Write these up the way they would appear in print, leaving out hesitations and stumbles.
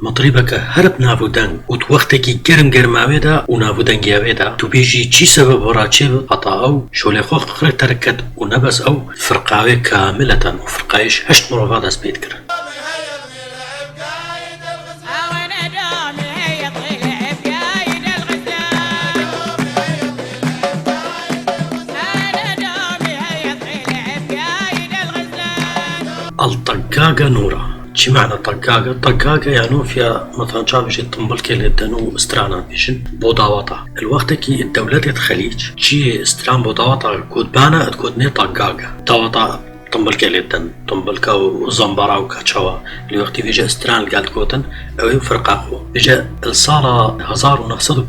مطربك هرب نافودن وتوقتكي گرم گرماويدا ونافودنگياويدا تو بيجي چي سبب وراتشي عطا او شولي خوخ قرر تركت ونبس او فرقاوي كاملة وفرقايش هشت مروفات اس بيت كر الطقاقة نورا. شي معنى طقاقة؟ طقاقة يعني فيها مثلا شافش الطنبل كيلي دانو استرانا بيشن بوداوطا الوقت كي الدولات الخليج شي استران بوداوطا كود بانا تكود ني طقاقة داوطا طنبل كيلي دان طنبل كاو زنبرا وكاتشوا الوقت بيجا استران قالت كوتن او فرقاقو بيجا الصالة 1905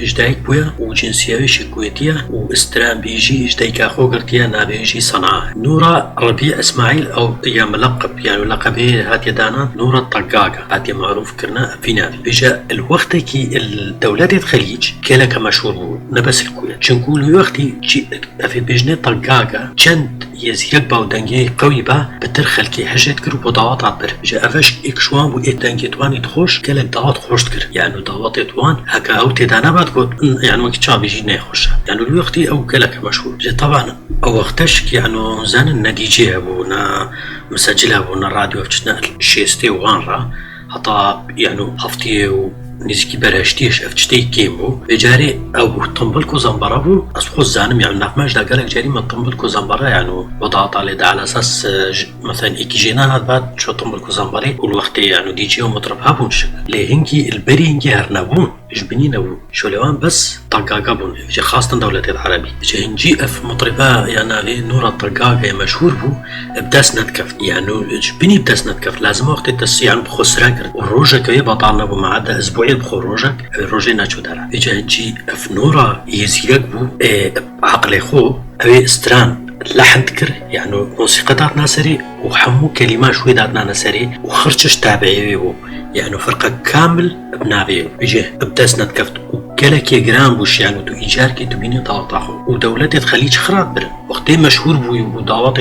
اجدايك بويا وجنسيوي شكويتية واستران بيجي اجدايك اخو قرتيا نابيجي صنعاء نورا ربيع اسماعيل او يا ملقب يعني لقبه هاتي دانا نورا الطقاقة هاتي معروف كرنا في نادي بيجا الوقت كي الدولات الخليج كيلك مشهور نبس الكويت شنقول الوقتي في بيجني طقاقة جند يزيك باو دنگي قوي با بترخل كي حاجات كرو بضاوات عبر جا افاش اكشوان بو دنگي تواني تخوش كلك دعوات خوش كر يعني دعوات توان هكا او تدانا بعد قد يعني وقت شعب يجي نيخوش يعني الوقتي او كلك مشهور جا طبعا او وقتش يعني زان النتيجة ابونا مسجلها ابونا الراديو افتشنا شيستي وغانرا حتى يعني هفتي نزكي براشتيش افتشتي كيمو بجاري او طنبلكو زنبرابو اسخو زانم يعني نقماش دا قالك جاري ما طنبلكو زنبرا يعني وضعت على دا على اساس مثلا ايكي جينا هاد بعد شو طنبلكو زنبري والوقت يعني دي جي ومطرب هابونش لي هنكي البري هنكي هرنابون جبنينو شو لوان بس طقاقابون جي خاصة دولة العربي جي هنجي اف مطربا يعني نور الطقاقة مشهور بو بداس نتكف يعني جبني بداس نتكف لازم وقت التسي يعني بخسران كرد والروجة كي بطالنا بو معدا اسبوعي بخو روجك روجي ناتشو دارا جي هنجي اف نورا يزيلك بو عقلي خو اوي استران لحن تكر يعني موسيقى داتنا سري وحمو كلمات شوي داتنا نسري وخرجش تابعي بو يعني فرقة كامل بنابيو بيجي بداس نتكفت وكلك يجرام بوش يعني تو إيجار كي تبيني طاوطاخو ودولات الخليج خراب برن وقتي مشهور بو ودعوات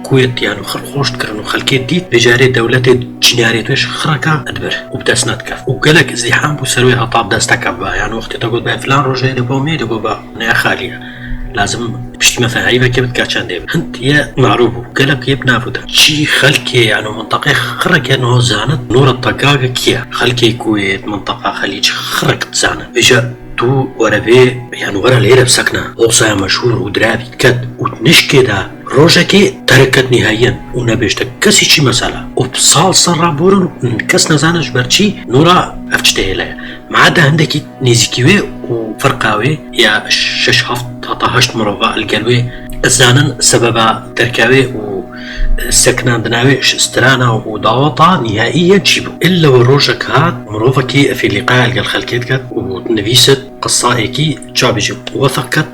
كويت يعني خوش تكرن وخلكي ديت بجاري دولات جنياري توش خركا ادبر وبداس نتكف وكلك ازدحام بو سروي هطاب داس تكبا يعني وقتي تقول بقى فلان روجي دبومي دبوبا نيا خالية لازم بشتي مثلا عيبة كي بتكاتشان ديب انت يا معروف وقالك يبنا فوتا شي خلكي يعني منطقة خرق يعني زانت نور الطقاقة كيا خلكي كويت منطقة خليج خرق زانت اجا تو ورا بي يعني ورا ليرة بسكنة غوصة مشهور ودرابي كد وتنشكي دا روجاكي تركت نهائيا ونبيشتك كسي شي مسألة وبصال صرا بورن كس نزانش برشي نورا افتشتهي لها ما عدا عندك نيزيكيوي وفرقاوي يا شش هفت هشت مروفا القلوي الزانن سببا تركاوي وسكنان دناوي استرانا ودعوطا نهائيا تجيبو الا وروجك هاد مروفاكي في لقاء القل خلكيتك ونفيست قصائكي جابجي وثقت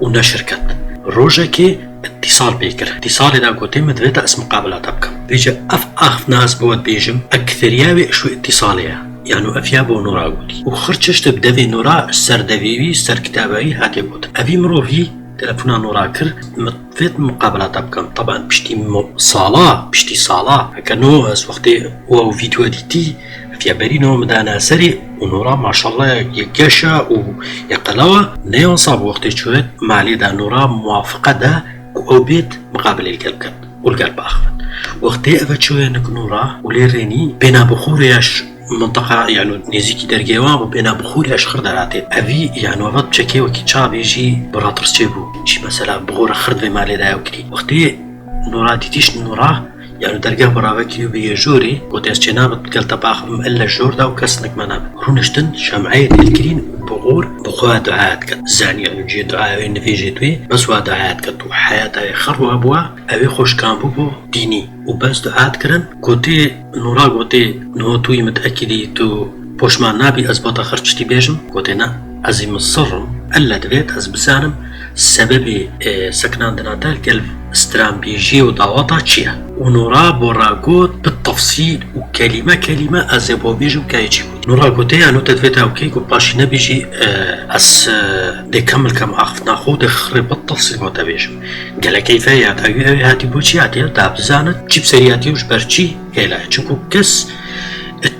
ونشركت روجاكي اتصال بيكر اتصال دا قوتي مدفتا اسم مقابلة تبكم بيجا اف ناس بود بيجم اكثرياوي شو اتصاليا يعني افيابو نورا قوتي وخرجش تبدأ نورا سر دفيوي سر كتابي هاتي قوت افي مروفي تلفونا نورا كر مدفت مقابلة تبكم طبعا بشتي صالة كانو اس وقتي او فيديو ديتي في برينو مدانا سري ونورا ما شاء الله يقاشا ويقلوا نيون صاب وقتي شويت مالي دا نورا موافقة دا او بيت مقابل القلب والقلب اخفت وقتي افت شوية نورا وليريني بين بخورياش منطقة يعني نزيكي درجيوان وبين بخورياش خردراتي افي يعني وقت بشكي وكي تشاب يجي براترس جيبو شي مثلا بغور خرد في مالي دا وكري وقتي نورا ديتيش نورا يعني درجة براوكي بيجوري قداس جنابت قلت باخم إلا جور دا وكسنك منام رونشتن شمعية الكرين بغور بخوا دعاءات كت زاني يعني جي دعاء إن في جيتوي بس وا دعاءات كت وحياتها خروا أبوا أبي خوش كان بو ديني وبس دعاءات كرن قوتي نورا قوتي نو توي متأكدي تو بوشمان نابي أزبط خرجتي بيجم قوتينا أزيم الصرم ألا دبيت أزبزانم سبب سكنان دناتا القلب استرام بيجي ودعوطا تشيا ونورا براغوت بالتفصيل وكلمة أزيبو بيجو كايجيبو نورا قوتي يعني تدفيتها وكي قباشي نبيجي أس دي كمل كم أخفنا خو دي خرب بالتفصيل قوتا بيجو قال كيف هاتي بوشي هاتي داب زانت جيب سرياتي وش برشي قالا چنكو كس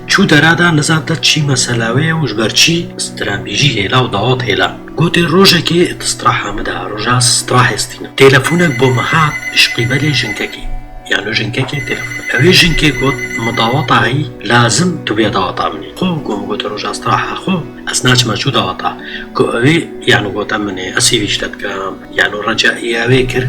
چو درادا نزانت چی مسئله وش برچی استراتژی هلا و دعوت هلا قلت روجا كي تستراحة مدى روجا استراحة استينا تلفونك بومها اش قبالي جنكاكي يعني جنكاكي تلفون اوي جنكي قلت مضاوطة هي لازم تبي ضاوطة مني خو قلت روجا استراحة خو اسناش ما شو ضاوطة اوي يعني قلت مني اسيفيش تتكام يعني رجائي اويكر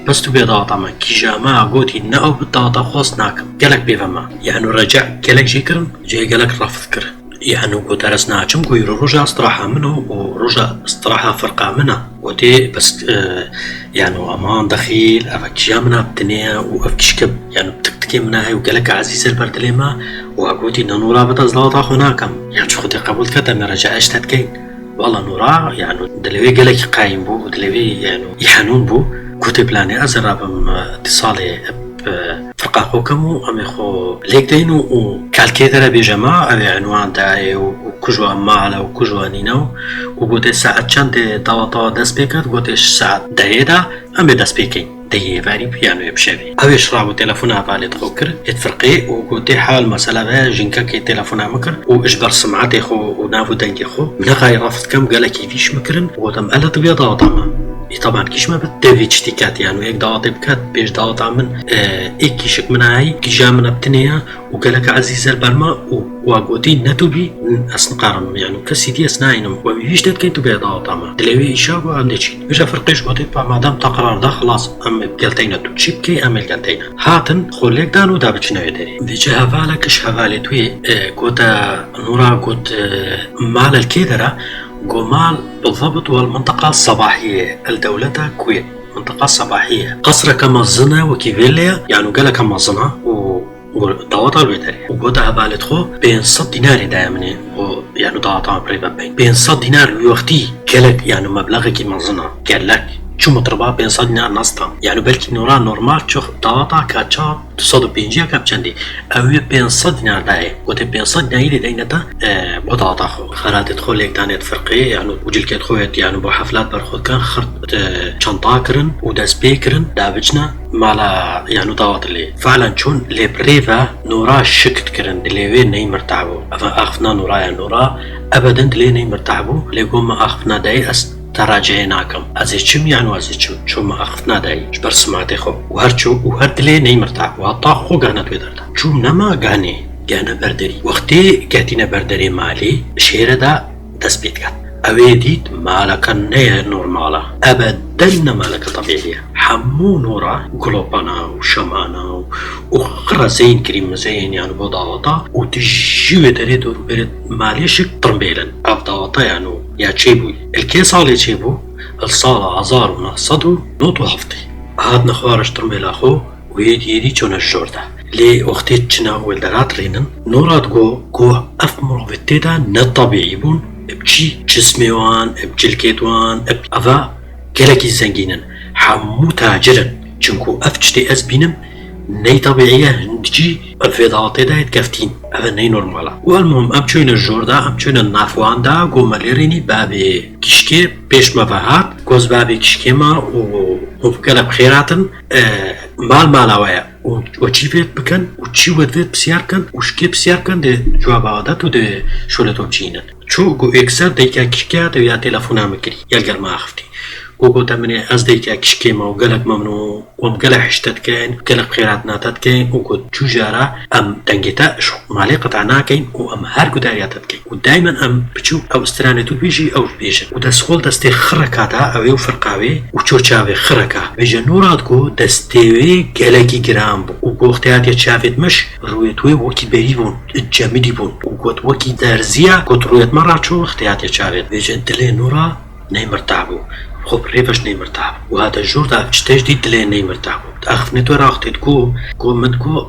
بس تبي ضاوطة من كي جامعة قلتي ناو بالضاوطة خوص ناكم قالك بيفما يعني رجع قالك جيكرن جاي قالك رافض كر يعني قلت درسنا كم قوي رجع استراحة منه ورجع استراحة فرقة منه ودي بس يعني أمان دخيل أفكشيا منها بتنيا وأفكشكب يعني بتكتكي منها هاي وقالك عزيز البردليما وقلتي إن نورا بتزلاوطة هناكم يعني شو خدي قبول كده من رجع إيش تتكين والله نورا يعني دلوي قالك قايم بو ودلوي يعني يحنون بو كتب لاني أزرب اتصالي فرقة خوكمو أمي خو ليك دينو وكالكيتر بجماعة أبي عنوان داي وكجوا أمالا وكجوا نينو وقلت الساعة چند دواطا دست بيكت قلت الساعة دايدا أمي دست بيكين دايه فاري بيانو يبشابي أبي شرابو تلفونها بالي خوكر يتفرقي وقلت حال مسألة با جنكا كي تلفونها مكر وإجبر سمعتي خو ونافو دنجي خو من غاي رافض كم قالك كيفيش مكرن وقلتم ألا تبيا دواطا طبعا كيش ما بتدفي اشتكات يعني هيك ضغط بكات بيش ضغط من ايك كيشك من هاي كي جا من ابتنيا وقالك عزيز البرما وقوتي نتوبي اسنقارم يعني كسيدي اسناينم وبيش تتكين تبي ضغط ما دلوي اشاب وعندشي بيش فرقيش قوتي ما دام تقرار ده خلاص ام قالتينا تشيبكي ام قالتينا هاتن خليك دانو دابتش نويدري بيجي هفالك اش هفالي توي قوتا نورا قوت مال الكيدرة قمال بالضبط والمنطقة الصباحية الدولة كويت منطقة صباحية قصر كمزنة وكيفيليا يعني قال كمزنة وضوطها البيتري وقوتها بالتخو بين 100 دينار دائما يعني ضوطها بريبا بين 100 دينار الوقتي قالك يعني مبلغ كي مزنة قال لك شو مطربا بين 100 دينار نصتا يعني بلكي نورا نورمال شوف ضوطها كاتشاب تصد بينجيا كابتشندي او بين 100 دينار داي قلت بين 100 دينار اللي دينتا بضاطا خو خرات تدخل لك تاني تفرقي يعني وجل كي تخويت يعني بو حفلات برخوت كان خرط شنطاكرن ودا سبيكرن دابجنا مالا يعني ضوط اللي فعلا شون لي بريفا نورا شكت كرن اللي وين ني مرتعبو اخفنا نورا يا نورا ابدا اللي ني مرتعبو اللي قوم اخفنا داي تراجعناكم ازيچم يعني ازيچم شو ما اخفنا داي جبر سمعتي خو وهرچو وهردلي ني مرتاح وطا خو غانت ويدردا شو نما غاني غانا بردري وقتي غاتينا بردري مالي شيره دا تثبيت كات اويديت مالك نيه نورمالا ابدا مالك طبيعيه حمو نورا قلوبانا وشمانا وخرا زين كريم زين يعني بوضاوطا وتجيو دريد برد ماليشك طرمبيلا ابضاوطا يعني يا تشيبوي الكيس على تشيبو الصالة عزار ونقصدو نوتو هفتي هاد نخوارش طرمبيلا خو ويدي چون الجوردا لي وقتي تشنا ولدرات رينن نورات جو اف مروفتيدا نطبيعي بون بچي جسميوان بجلكيتوان افا كلاكي زنجينن حمو تاجرن چنكو افتشتي از بينم ني طبيعية نجي الفيضاطي دا يتكفتين هذا ني نورمالا والمهم امچوين الجوردا امچوين النافوان دا قو مليريني بابي كشكي بيش مفاهات قوز بابي كشكي ما وفقلب خيراتن مال مالاويا وچی فيت بكن وچی ود فيت بسيار كن وشكي بسيار كن دي جواب عادات ودي شولتو بچينن چو قو اكسر ديكا كشكيات ويا تلفونا مكري يلقل ما اخفتي قو تمني از ديكا كشكي ما وقلق ممنوع ومقلق حشتت كين وقلق خيرات ناتت كين وقو چو جارا ام تنجتا شو مالي قطعنا كين وام هارقو دارياتت كين ودايما ام بچو او استرانتو بيجي او بيجن ودا سخول دستي خركاتا او يو فرقاوي وچو چاوي خركا بيجن نورات قو دستيوي قلقي جرام بو وقو اختياتي چافت مش رويتوي وكي بريبون الجامدي بون وقو وكي دارزيا قو رويت مرة چو اختياتي چافت بيجن دلي نورا نيمرتعبو خب ريفش نيمرتعبو وهذا الجور دا بچتاج دي دلي نيمرتعبو تأخفنتو راختي تقو مدقو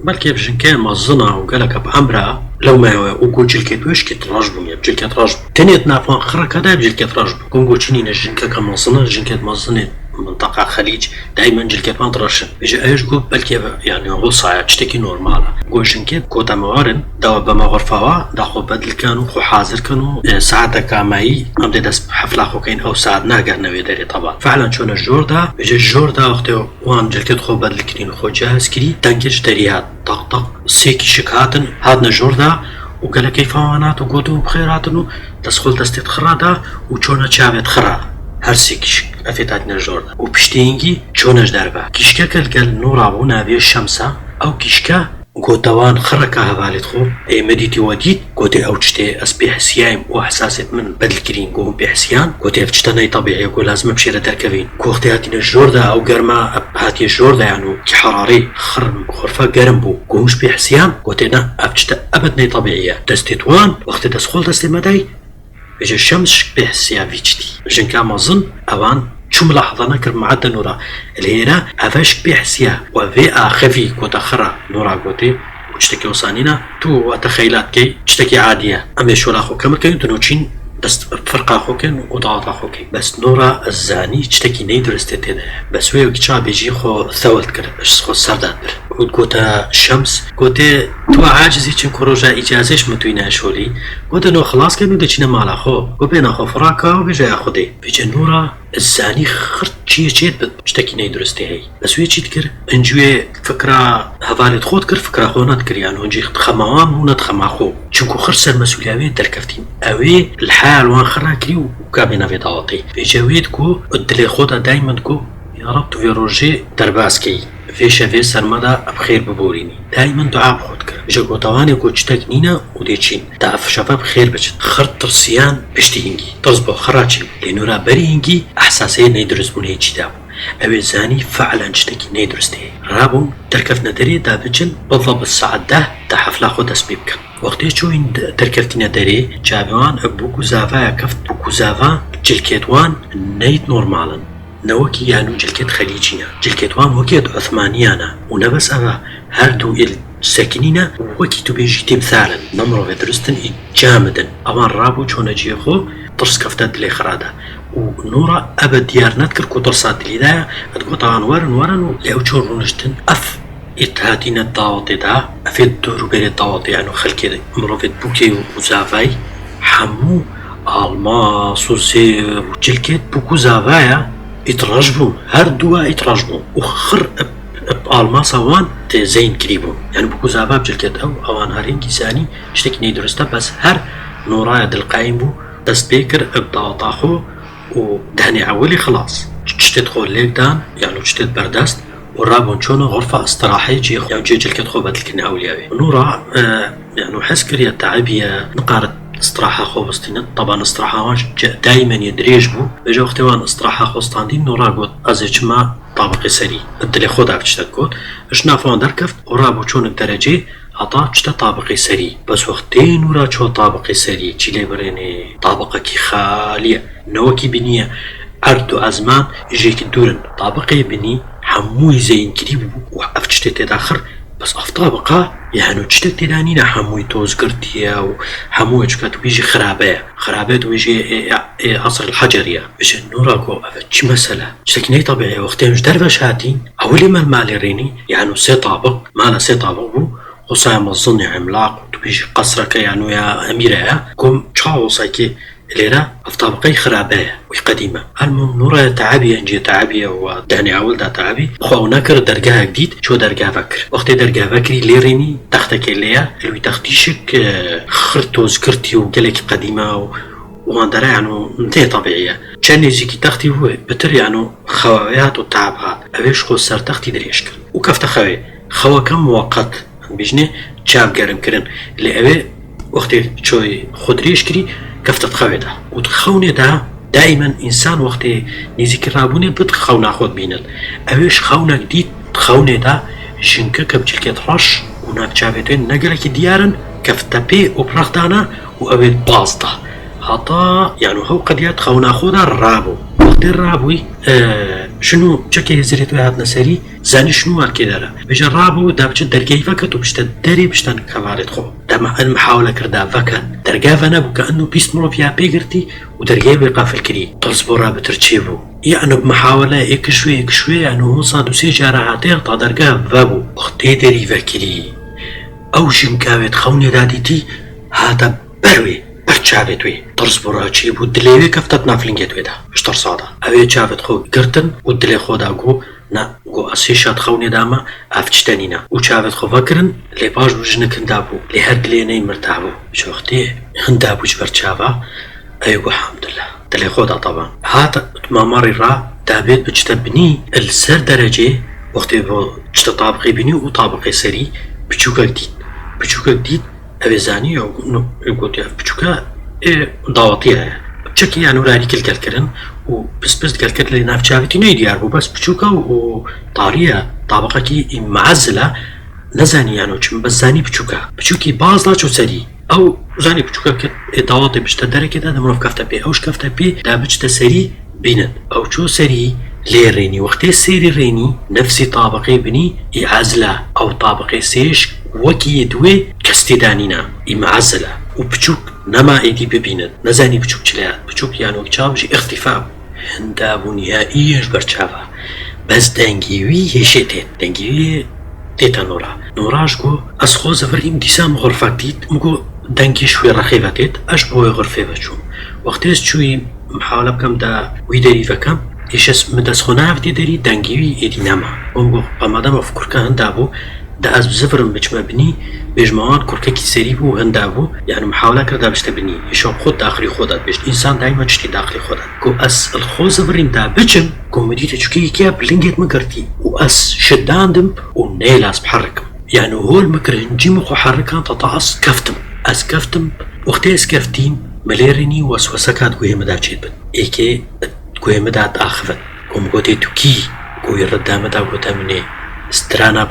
بلكي بجن كان مظنة وقالك بعمرة لو ما وقو جلكت وش كت رجبو يا بجلكت رجبو تاني تنافون خرك هذا بجلكت رجبو كونغو تشينينا جنكا كمظنة جنكت مظنة منطقة خليج دائما جلكت ما ترشن بيجي ايش جو بلكي يعني هو صايع تشتكي نورمالا قوشن كيف كوتا موارن دوا بما غرفوا داخل بدل كانوا خو حاضر كانوا ساعة كاماي أمدي دس حفلة خو كين أو ساعة ناقر نوي داري طبعا فعلا شون الجوردا بيجي الجوردا وقته وان جلكت خو بدل كرين خو جاهز كري تنكش داريات طق طق سيكي شكاتن هادنا جوردا وقال كيف وانات وقوتو بخيراتنو تسخل دستت خرادا وشونا تشابت خرا هرسيكش أفيتاتنا جوردا وبشتينجي شونش دربا كيشكا كالقال نورا بونا بي الشمسة أو كيشكا قوتوان خركا هبالت خو اي مديتي وديت قوتي او تشتي اس بحسيايم وحساسة من بدل كرين قوم بحسيان قوتي افتشتناي طبيعي يقول لازم بشيرة تركبين قوختي هاتين الجوردة او قرما هاتي الجوردة يعني كحراري خرفة قرم بو قومش بحسيان قوتي نا افتشتا ابدناي طبيعية دستيتوان وقت دسخول دستي مداي بيجي الشمس بحسيان فيجتي جن كان مظن اوان شو ملاحظة نكر معدل نورا اللي هنا أفاش بيحسيا وفي آخفي كوتا خرا نورا قوتي وشتكي وصانينا تو وتخيلات كي تشتكي عادية أما شو لاخو كمر كي تنوشين بس فرقا خوكين وضعات خوكين بس نورا الزاني تشتكي نيدرستي تده بس ويو كيشا بيجي خو ثولت كر خو سرداد بر وقوتا الشمس قوتي تو عاجزي چن كروجا إجازيش متوينه شولي قوتا نو خلاص كنو دچنا مالا خو وبينا خو فراكا وبيجي أخدي بيجي نورا الزاني خرط چیه تشتكي نيدرستي هي بس ويا چی تكر انجوي فكرة هفالت خود كر فكرة خونات كر يعني هنجي خماوام هو نتخما خو چونكو خرسر المسؤولية دركفتين اوي الحال وان خرا كري وكابينا في دواطي بيجاويد كو الدلي خودا دايما كو يا رب في روجي درباسكي في شافي سرمدا بخير ببوريني دايما دعاء بخود كر بيجا قوتواني كو تشتكنينا وديچين تعرف شباب خير بچت خرط ترسيان بشتينجي ترزبو خراچي لنورا برينجي احساسي نيدرس بوني چيدابو اوي زاني فعلا تشتكي نيدرستي رابون تركفنا دري دابچن بالضبط الساعة 10 تا حفلة خود اسبيبكن وقتی چوین ترکفتینا داری جابوان بوکو زافا کفت بوکو زافا جلکتوان نیت نورمالن نوكي يعني جلكت خليجينا جلكتوان وكيد عثمانيانا ونبس أبا هردو الساكنين وكي تبيجي تمثالا نمرو في درستن جامدا أوان رابو چون جيخو ترس كفتات لي خرادا ونورا أبا ديار نتكر كو ترسات لدايا أتقو طبعا ورن لأو چون رونشتن أف اتهاتين الضواطي دا أفيد دورو بيري الضواطي يعني خلكي مروفيد بوكي وزافاي حمو الماس وزير وجلكت بوكو زافايا يترجموا هردوا يترجموا وخر بألماسا وان تزين كريبو يعني بوكو زافا بجلكت أوان هارين كيساني شتك نيدرستا بس هر نورايا دالقايم بو دست بيكر بضواطاخو ودهني عولي خلاص تشتت خو ليك دان يعني تشتت بردست والرابون شونه غرفة استراحية يعني جلكت خو بدلكن أولياوي نورا يعني حس كريا تعبية نقارد استراحة خو بستينت طبعا استراحة دايما يدريج بو بجا وقتوان استراحة خو ستاندين نورا قوت ازيج ما طابقي سري الدلي خودها بتشتت قوت اشنا فوان دركفت ورابو چون الدرجة عطا چتا طابقي سري بس وقتين نورا چو طابقي سري چلي بريني طابقة كي خالية نوكي بنية أردو أزمان يجيك الدورن طابقي بني حموي زين كريب وأفتشتت تداخر بس أفطابقة يعني تشتت تدانينا حموي توز قرتيا وحموي جكات ويجي خرابات ويجي عصر الحجرية بش النوراكو أفتش مسألة تشتكني طبيعي وقتين مش دربش هاتين أولي ما المالي ريني يعني سي طابق مالا سي طابق بو وصايم الظني عملاق وتبيجي قصرك يعني يا أميرة كم تشاو صايكي ليرة أفطابقي خرابية وقديمة المهم نورا تعبية نجي تعبية ودعني عول دا تعبي خو نكر درجها جديد شو درجها فكر وقت درجها فكري ليريني تختك الليا اللي تختيشك خرطو زكرتي وقالك قديمة واندرا يعني انتهي طبيعية كان يجيكي تختي هو بتر يعني خوابيات وتعبها أبيش خو سر تختي دريشكر وكفت خوا كم مؤقت بيجني تشاب قرم كرن اللي أبي وقت شوي خدريش كري كفتت خويدا وتخوني دا دائما إنسان وقت نيزيك رابوني بتخونا خود بينل أويش خونا جديد تخوني دا جنكا كبجلكت رش وناك جابتين نقلك ديارن كفتا بي وبرغدانا وأوي بازدا حتى يعني هو قد يتخونا خودا الرابو وقت الرابوي شنو جاكي هزريتو هاد نسري زاني شنو هالكي دارا بيجا الرابو دا بجد درقاي فكتو بشتا داري بشتان كفارت خو المحاولة كردا فكان درقافنا كأنه بيسمرو فيها بيقرتي ودرقاي بيقى في الكري تصبرها بترتشيبو يعني بمحاولة يكشوي يعني هو صادو سيجارة عطير تا درقاف فابو وقتي دري فكري او جنكاويت خوني داديتي هاتا بروي برچاويتوي تصبرها تشيبو دليوي كفتتنا فلنجيتوي دا اشتر صادا اوي چاويت خو قرتن ودلي خو داقو نا قو أسيشات خوني داما أفتشتانينا وشافت خفاكرن لي باش بجنك هندابو لي هاد ليني مرتابو شو اختي هندابو جبر شافا أيوة الحمد لله تلي خودا طبعا هات ماماري را دابيت بجتبني السر درجة وقتي بو جتا طابقي بني وطابقي سري بچوكا جديد أبيزاني يقول يا بچوكا ضاوطيها بشكل يعني وراني كل كالكرن وبس كالكر اللي نافشافتي نيديار بس بشوكا وطارية طابقة كي معزلة نزاني يعني بس زاني بشوكي بعض شو سري أو زاني بشوكا كت ضواطي بشتدري كده ده منوف كفتا بي أوش كفتا بي ده بشتا سري بينن أو شو سري ليه ريني وقتي سيري ريني نفسي طابقي بني يعزلة أو طابقي سيش وكي يدوي كستدانينا معزلة وبشوك نما ايدي ببينن نزاني بچوك چليات بچوك يعني وكچاوشي اختفاء هندابو نهائيش برچاوا بس دنگيوي يشيتت دنگيوي تيتا نوراش قو اسخو زفرين ديسام غرفة ديت مقو دنگي شوي رخيفتت اش بوي غرفة بچوم وقتيس شوي محاولة بكم دا ويداري فكم ايش مدسخوناف دي داري دنگيوي ايدي نما ومقو قمادام افكركا هندابو دا از بزفرم بچ مبني بجماعات كركي سريبو هندابو يعني محاولة كردا باش تبني يشوف خود داخلي خودت باش الانسان دايما تشتي داخلي خودت كو اس الخوز برين دا بچم كوميدي تشكي كيا بلينجيت مكرتي واس شداندم ونيلاس بحركم يعني هو المكر هنجي مخو حركان تطعص كفتم اس كفتم وقتي اس كفتين مليريني وسوسكات قوي مدا تشيبن ايكي قوي مدا تاخفت كوم قوتي توكي قوي ردا مدا قوتا مني سترانا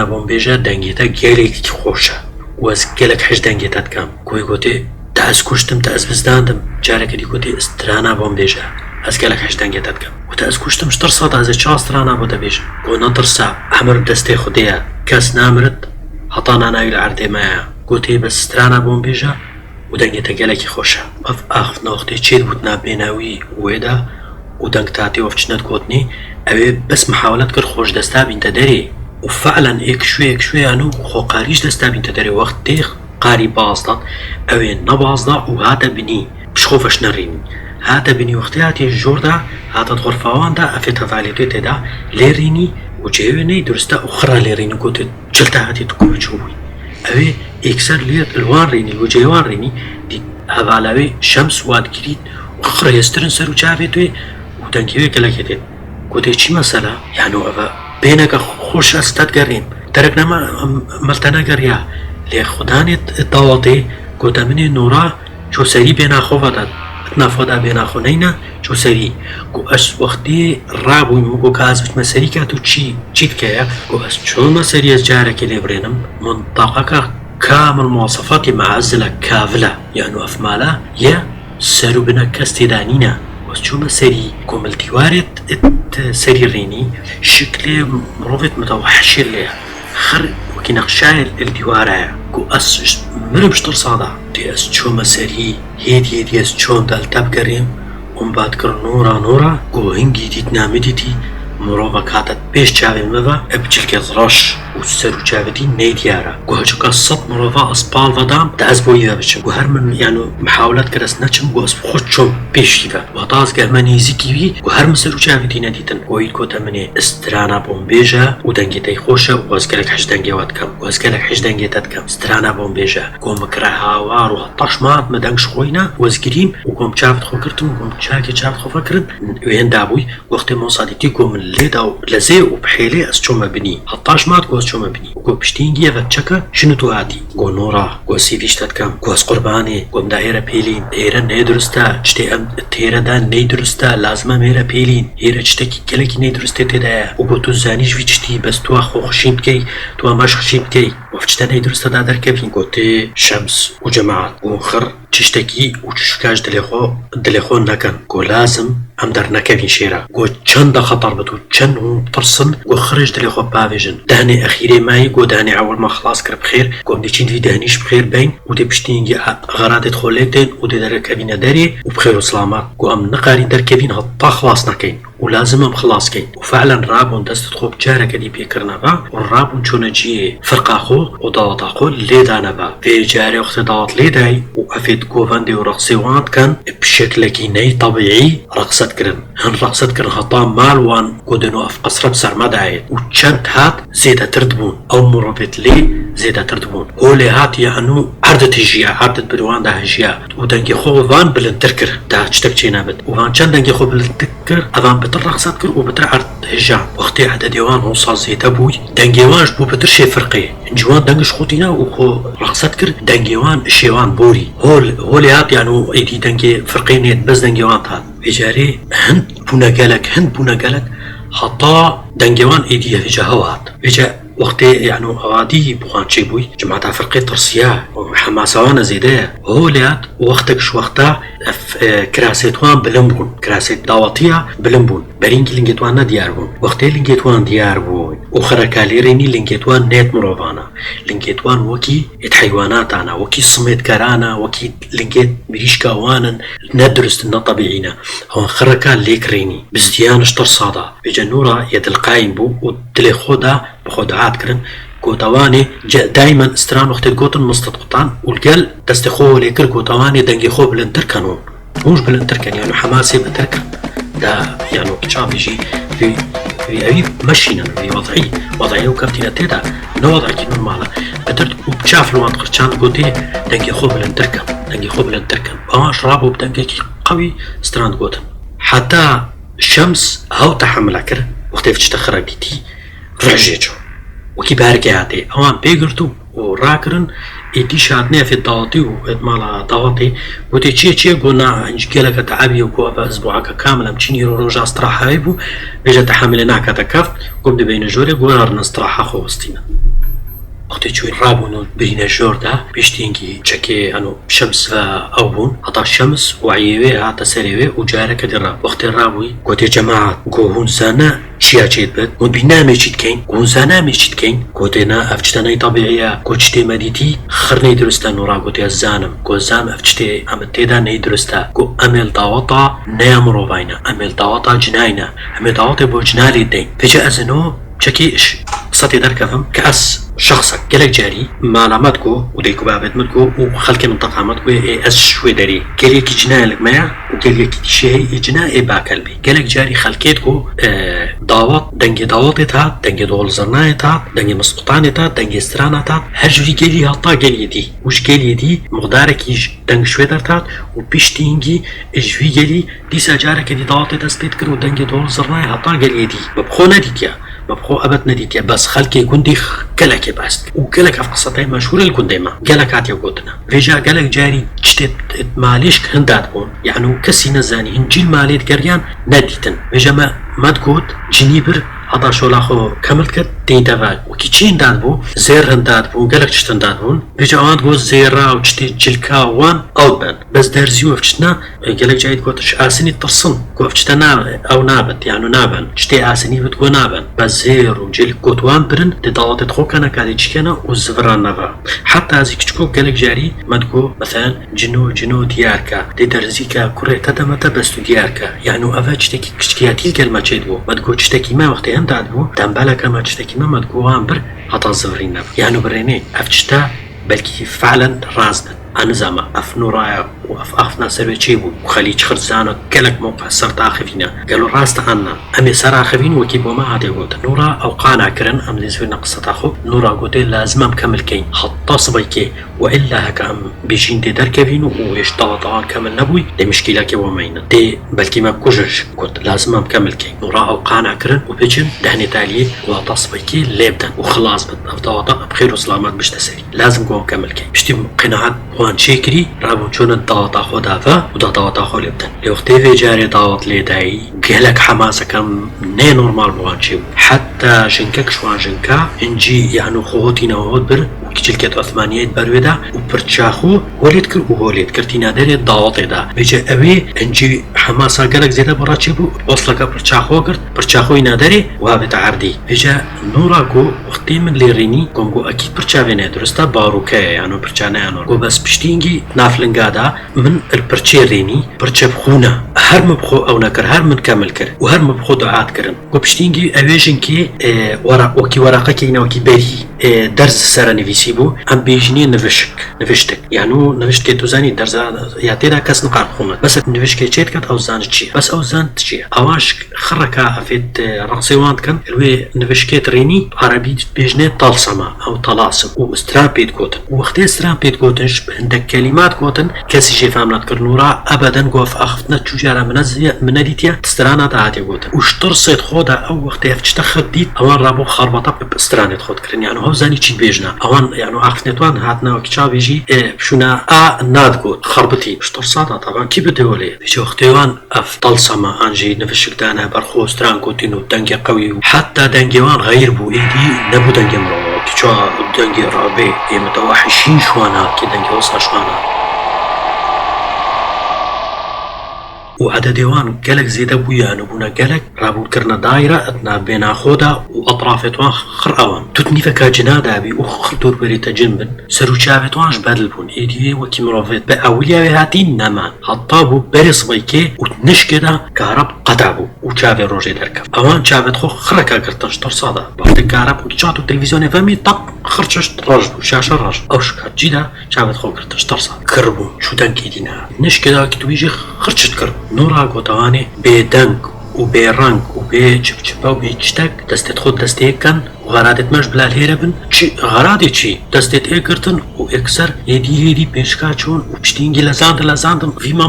بومبيجا دنگيتا گيليك خوشا واز گلك حج دنگيتا تكام كوي قوتي تاز كشتم تاز بزداندم جارك دي قوتي سترانا بومبيجا از گلك حج دنگيتا تكام وتاز كشتم شتر صاد از چا سترانا بودا بيجا كو نطرسا عمر دستي خديا كاس نامرد حطانا نايل عردي مايا قوتي بس سترانا بومبيجا ودنگيتا گلك خوشا اف نوختي چيد بودنا بيناوي ويدا ودنگ تاتي وفچنت قوتني اوه بس محاولت كر خوش دستا بینت داري وفعلا ايك شوي انو خو قاريش دستا بینت داري وقت تيخ قاري بازدات اوه نبازدا وهاتا بني بشخوفش نريني هاتا بني وقتي هاتي الجوردا هاتا غرفاوان دا افيتا فاليتوتي دا ليريني وجيوني درستا اخرى ليريني قوتي جلتا هاتي تكوي جوي اوه اكسر لير الوان ريني وجيوان ريني دي هفالاوي شمس واد كريد واخرى يسترن سرو جافتوي ودنكيوي كلاكيتي قوتي چي مسألة يعني اوه بينك خوش استاد قرين تركنا ملتنا قريا لي خداني الضواطي قوتا مني نورا شو سري بينا خوفتا اتنافودا بينا خونينا شو سري قو اش وقتي رابو يموكو كاز بيت مسري كاتو چيت كايا قو اش شو مسري از جارك اللي برينم منطقة كامل مواصفاتي معزلة كافلة يعني افمالا يا سرو بنا كاستدانينا وشو سري كوملتيوارت سري ريني شكل مروفت متوحش اللي خر وكي نقشاي الديوارة كو اس مربش ترصادا دي اس شو سري هيدي اس شو دالتاب كريم بعد كر نورا كو هنجي تتنامي ديتي مروفا كاتت بيش جاوي مذا ابجل كزراش وسرو جاودي نيديارا كو هجوكا صد مروفا اسبال ودام دازبو يذا بشم كو هر من يعني محاولات كرس نچم كو اسب خودشم بيش يذا وطاز كهماني زيكيوي كو هر من سرو جاودي نديتن ويد كو تمني استرانا بومبيجا ودنگي تاي خوشا وازكالك حج دنگي واتكم وازكالك حج دنگي تاتكم استرانا بومبيجا كو مكرها وارو هطاش مات مدنگش خوينا وازگريم وكم چافت خو كرتم وكم چاكي چافت خو فكرن وين دابوي وقت مصادتي كو من ليدا لزي وبحيلي اس چوما بني هطاش مات كو چوما بني وكو بشتينجي فتشكا شنو تو هاتي كو نورا كو سيفيش تاتكم كو اس قرباني كو دايره بيلين دايره نيدرستا چتي ام تيره دا نيدرستا لازمه ميره بيلين هيره چتكي كلكي نيدرستا تدا وكو تو زانيش فيچتي بس تو خو خشيمتكي تو ماش خشيمتكي وفچتا نيدرستا دا دركبين كو تي شمس وجماعه وخر تشتكي وتشكاش دليخو نكن كو لازم ام در نكبين شيرا كو چند خطر بتو چند هم ترسن كو خرج دليخو بافيجن دهني اخيري ماي كو دهني اول ما خلاص كر بخير كو بدي چين في دهنيش بخير بين ودي بشتينجي غرات تخوليتين ودي در كابين داري وبخير وسلامات كو ام نقاري در كابين هطا خلاص نكين ولازم خلاص كين وفعلا رابون دست تخوب جارك دي بيكرنا با والرابون چون جي فرقا خو وداوت خو ليدانا با في جاري وقت داوت ليداي وافيد كوفاندي ورقصيوات كان بشكل كيني طبيعي رقصت كرن هن رقصت كرن هطا مالوان كودنو اف قصرب سرمداي وچند هات زيدا تردبون او مرابط لي زيدا تردبون هولي هات يعنو عردت هجيا عردت بدوان دا هجيا ودنجي خو فان بلنتركر دا چتك چينابت وفان چند دنجي خو بلنتركر افان بترقصت كر وبترعرض هجا وقتي عدد ديوان وصل زيدا بوي دنجيوانش بو بترشي فرقي جوان دنجش خوتينا وخو رقصت كر دنجيوان شيوان بوري هولي هات يعني ايدي دنجي فرقين بس دنجيوان هات بجاري هند بونا قالك حتى دنجيوان ايدي هجا هوات بجا وقتي يعني غادي بوغان شي بوي جماعة فرقي ترسيا وحماسوانا زيدا هوليات وقتك شو وقتا كراسيتوان بلنبون كراسيت داوطيا بلنبون برينجي لنجيتوان دياربون وقتي لنجيتوان دياربون وخركالي ريني لنجيتوان نيت مروفانا لنجيتوان وكي حيوانات انا وكي سميت كارانا وكي لنجيت مريشكا وانا ندرست لنا طبيعينا هو خركال ليك ريني بزديانش ترصادا بجنورا يد القايم بو ودلي خودا بخدعات كرن كوتواني دايما استران وقت الكوتن مستطقطان والقل تستخوه ليكر كوتواني دنجي خو بلنتركنون موش بلنتركن يعني حماسي بتركن دا يعني كتشاف يجي في أي مشينا في وضعي وكفتنا تدا نوضع كي نورمالا بترت وبتشاف الوقت قرشان قوتي دنجي خو بلنتركن باش رابو بدنجي قوي استران كوتن حتى الشمس هاو تحمل كر وقت تشتخرج ديتي رجيجو وكي باركاتي اوان بيغرتو وراكرن ايدي شاتني في الضواطي ومالا ضواطي وتي تشي قلنا انجيلك تعبي وكوفا اسبوعك كامل امشيني روجا استراحه هيبو بيجا تحملنا كتكفت قبل بين جوري قلنا استراحه خوستينا وقتی چوی رابون برین جوردا بیشتینگی چکی انو شمس و اوون حتی شمس و عیوه حتی سریوه و جاره کدی راب وقتی رابوی گوتی جماعت گوهون زنه چیا چید بد مون بینامه چید کن گوهون زنه می چید کن گوتی نا افچتنای طبیعیه گوچتی مدیتی خرنی درسته نورا گوتی از زانم گو زام افچتی امتی دا نی درسته گو امل داوتا نیامرو باینه امل داوتا جناینا امل داوتا بو جنالی دین بجا ازنو چکیش قصتي دركفهم كأس شخصك قالك جاري معلوماتكو وديكو بابتمتكو وخلك منطقة ماتكو أس شوي داري قالك جنالك ما وقالك شيء جنا باكلبي قالك جاري خلكيتكو دعوات دنجي دعواتها دنجي دول زرنايتها دنجي مسقطانيتها دنجي استرانتها هرجوري قالي هطا قالي دي وش قالي دي مقدارك يج دنج شوي درتات وبيشتينجي اجوي قالي دي ساجارك دي دعواتها ستيتكر ودنجي دول زرناي هطا قالي دي ببخونا ديتيا مبخو أبد نديتيا بس خلكي كندي كلك بس وكلك في قصتين مشهورة الكون دايما قالك عاتي وقوتنا فيجا قالك جاري تشتت ماليش هندات بون يعني كسي نزاني هنجيل ماليت قريان نديتن فيجا ما تقول جنيبر هذا شو لاخو كملت كت تيدافا وكيتشين داد بو زير هندات بو قالك تشتن داد بون فيجا عاد قول زيرا وتشتي جلكا وان أوبن بس درزيو فتشنا قالك جاي تقول تش آسني ترسن كوفتشنا أو نابت يعني نابن تشتي آسني بتقول نابن بس زير وجل كوتوان برن تداوت تخو كنا كادي تشكنا وزفران نفا حتى هذيك تشكو قالك جاري ما تقول مثلا جنو دياركا دي درزيكا كوري تدمت بس دياركا يعني أفاج تكي كشكياتي الكلمة تشيدو ما تقول تشتكي ما وقت هندات بو تنبالك ما تشتكي ما تقول عن حتى زفرين نفا يعني بريني أفتشتا بلكي فعلا رازنا أنا زما أفنورايا وأفنا سروي تشيبو وخليج خرزانة كلك موقع سرت آخفينا قالوا راست عنا أمي سر آخفين وكيبو ما عادي قلت نورا أو قانا كرن أم لزوينا قصة أخو نورا قلت لازم مكمل كين حتى صبيكي وإلا هكا أم بيجين دي دركبينو ويش طبطان كمل نبوي دي مشكلة كي ومينا دي بلكي ما بكوجش قلت لازم مكمل كين نورا أو قانا كرن وبيجن دهني تالي وطا صبيكي لابدن وخلاص بطاوطا بخير وسلامات باش تسري لازم قوم مكمل كين بشتي قناعات وان شكري رابو چون الدعوات أخو دافا ودا دعوات أخو لبدن لوقتي في جاري دعوات ليداي قالك حماسة كم ني نورمال بوان شيو حتى جنكك شوان جنكا انجي يعني خوتي نوهود بر کچلکێت عوسمانیەت بەروێدا و پرچاخۆ هۆلێت کرد و هۆلێت کردی نادەرێت داوەڵێدا بێجێ ئەوێ ئەنجی حەماسا گەلک زێدە بەڕاچێ بوو وەسڵەکە پرچاخۆ کرد پرچاخۆی نادەرێ وابێتە عەردی بێجە نوڕا گۆ وەختێ من لێڕێنی گۆنگۆ ئەکید پرچاوێنێ درستە باڕووکەیە یانۆ پرچانەیانۆ گۆ بەس پشتینگی نافلنگادا من پرچێ رێنی پرچە بخوونە هەر مبخۆ ئەو نەکرد هەر من کەمل کرد و هەر مبخۆ دوعات کردن گۆ پشتینگی ئەوێژن کێ وەکی وەراقەکەینەوەکی بەری دەرز سەرە نویسی بوو ئەم بێژنیە نوشتك یانو نوشتکێ توزانی دەرزا یا تێدا کەس نقار بخومە بەس نوشتکێ چێت کرد ئەو زانت چییە بەس ئەو زانت چییە ئەواش خڕەکە ئەفێت ڕەقسەیوان کەن لێ نوشتکێت ڕێنی عەرەبی بێژنێت تەڵسەمە ئەو تەڵاسم و ئسترا پێت گوتن وەختێ ئسترا پێت گوتنش هەندێک کەلیمات گوتن کەسی ژێفامنات کردنورا ئەبەدەن گۆف ئەخفتنە چوجارە منەدیتە تسترانات هاتێ گوتن و شتڕسێت خۆدا ئەو وەختێ هەفچتە خەردیت ئەوان ڕابۆ خەربەتە استرانێت خۆت کردن یانو هەوزانی چی بێژنە ئەوان یانو ئاخفتنێتوان هاتنەوە کچاوێژی بشونا نادگوت خربتي شطر صادا طبعا كي بدولي بيجو اختيوان افضل سما انجي نفشك دانا برخو ستران كوتينو دنجي قوي حتى دنجيوان غير بو ايدي نبو دنجي مرو كيشو دنجي رابي متوحشين شوانا كي دنجي وصا شوانا وعدديوان قالك زيدا بويا نبونا قالك رابو كرنا دايرة اتنا بين خودا واطرافتوان خرقوان تتني فكا جنادا بي وخردور بريتا جنبن سرو شافتوانش بدل بون ايديه وكي مروفيت بأوليا هاتين نامان حطابو بريص بيكي وتنش كده كهرب قطعبو وشافي روجي دركب اوان شافت خو خركا كرتنش ترصادا بعد كهرب وكيشاتو التلفزيون فامي طق خرجش رجبو شاشة رجب او شكر جيدا شافت خو كرتنش ترصاد كربو شو دنكي دينا نش كده كتويجي خرجت كربو نورا گوتوانی بێدەنگ و بێڕەنگ و بێچپچپە و بێچتەک دەستێت خۆت دەستەیەکەن و غەرادێت مەش بلال هێرە بن غەرادی چی دەستێت ئێگرتن و ئێکسەر هێدی پێشکا چۆن و پشتینگی لەزاندم ڤیما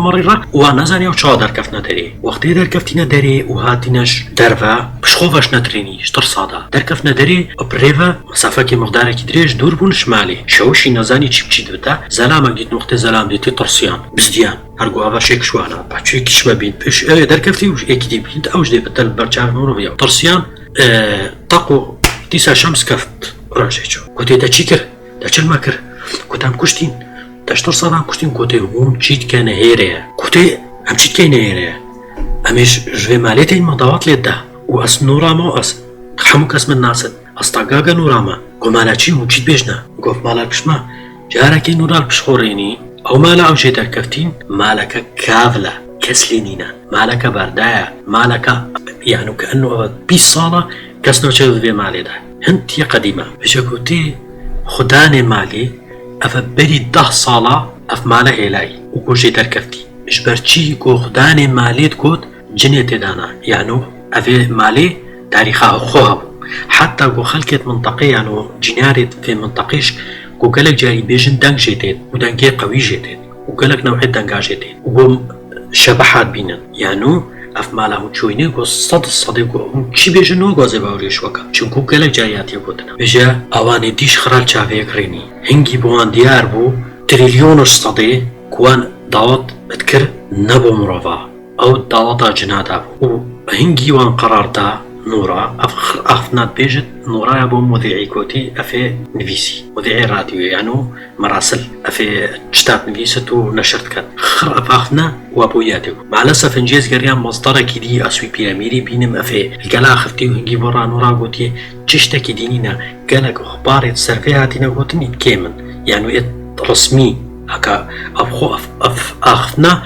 مەڕی ڕا و نەزانی ئەو چاوا دەرکەفتنە دەرێ وەختێ دەرکەفتینە دەرێ و هاتینەش دەرڤە پشخۆڤەش نەترێنی شتر سادا دەرکەفتنە دەرێ ئەپرێڤە مەسافەکی مقدارێکی درێژ دوور بوون شمالێ شەوشی نەزانی چی بچیت بتە زەلامە گیت وەختێ زەلام دێتی تڕسیان بزدیان هەرگو ئاڤاشێک شوانە باچێکیش بەبین پێش دەرکەفتی وش ئێکی دێبین ئەوش دێ بەتەل بەرچاو مرۆڤیە تڕسیان تەق و دیسا شەمس کەفت ڕۆژێکەوە گوتێ دەچی کرد دەچلمە کرد گوتام کوشتین دەشتر سەدان کوشتین گوتێ هۆم چیتکە نەهێرەیە گوتێ ئەم چیتکەی نەهێرەیە ئەمێش ژێ مالێتین مەداوات لێتدا و ئەس نوڕامەوە ئەس هەموو کەس من ناسن ئەستاگاگە نوڕامە گۆمالەچی و چیت بێژنە گۆف مالە پشمە جارەکەی نورال پشخۆڕێنی ئەو مالە ئەو ژێ دەرکەفتین مالەکە کاڤلە کەس لێ نینە مالەکە بەردایە مالەکە یانو کە ئەنەوە 20 ساڵە کەس نەچێت بێ مالێدا هەندیە قەدیمە بێژە گوتێ خودانێ مالێ ئەفە بەری 10 ساڵە ئەف مالە هێلایی و گۆژێ دەرکەفتی ژبەرچی گۆ خودانێ مالێت گوت جنێ تێدانا یانو ئەvێ مالێ تاریخا خۆ هەبوو حتا گۆ خەلکێت منتەقەی یانۆ جینارێت فێ منتەقیش گۆ گەلک جاری بێژن دەنگ ژێتێت و دەنگێ قەوی ژێتێت و گەلک نەوعێت دەنگا ژێتێت و بۆ شەبەحات بینن یانو ئەف مالە هەموو چۆینێ گۆ سەدێک گۆ چی بێژنەوە گۆزێ باوریشوەکە چونکو گەلک جاریاتیە گوتنە بێژە ئەوانێ دیش خرال چاوەیەک ڕێنی هەنگی بۆوان دیار بوو تریلیۆنش سەدێ کوان داوەت بتکرد نەبۆ مرۆڤ ئەو داوەتا جنادا بوو و هەنگی وان قەراردا نورا أخفنات بيجت نورا بو مذيعي كوتي أفي نفيسي مذيعي راديو يعني مراسل أفي جتات نفيست ونشرت كان خر أفاخنا وابوياتي مع الأسف إنجاز قريان مصدر كدي أسوي بيراميري بينم أفي القلا أخفتي وهنجي برا نورا قوتي تشتكي دينينا قالك أخبار تسرفيهاتنا قوتني كيمن يعني رسمي هكا أبخو أخفنا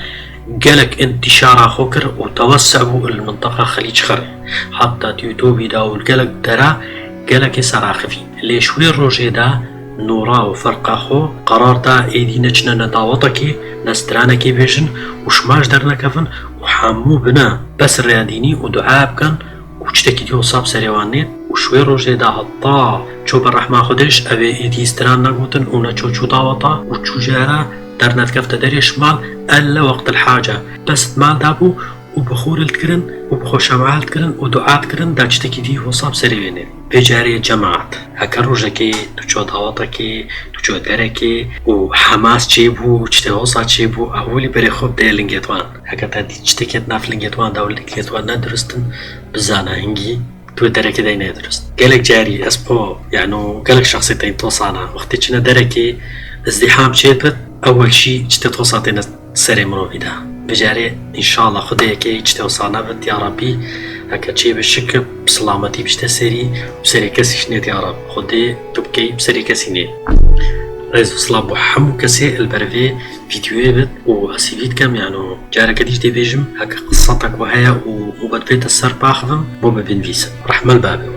قالك انتشار خوكر وتوسعوا المنطقة خليج خري حتى يوتيوب دا والقالك درا قالك سراخفين ليش وين روجي دا نورا وفرقا خو قرار دا ايدي نجنا نداوطكي نسترانكي بيجن وشماش درنا كفن وحامو بنا بس الرياضيني ودعاب كان وشتكي ديو صاب سريوانيت وشوي روجي دا حطا چو بالرحمة خودش اوه ايدي استران نقوتن اونا چو داوطا وچو جارا درنا تكفت داري شمال ألا وقت الحاجة بس مال دابو وبخور التكرن وبخوشمعال التكرن ودعاء التكرن داجتكي دي وصاب سريوينين بجاري جماعات هكا روجكي تشو داوطكي تشو دركي وحماس تشيبو وشتوصا تشيبو أولي بري خوب دي لنجيتوان هكا تادي تشتكيت ناف لنجيتوان داول لنجيتوان ندرستن بزانا هنجي تو دركي داينا درست قالك جاري اسبو يعني قالك شخصيتين توصانا وقت تشنا دركي ازدحام شيبت اول شيء توصاتنا سري مروفيدا بجاري ان شاء الله خديكي توصانا بت يا ربي هكا شي بالشك بسلامتي بشتسري بسري كسي شنيت يا رب خدي تبكي بسري كسي نيت رئيس صلاب وحمو كسي البرفي فيديو بت واسيفيت كم يعني جارة كديش دي فيجم هكا قصتك وهي وبدفيت السر باخذم مو ببين فيسا رحمة البابي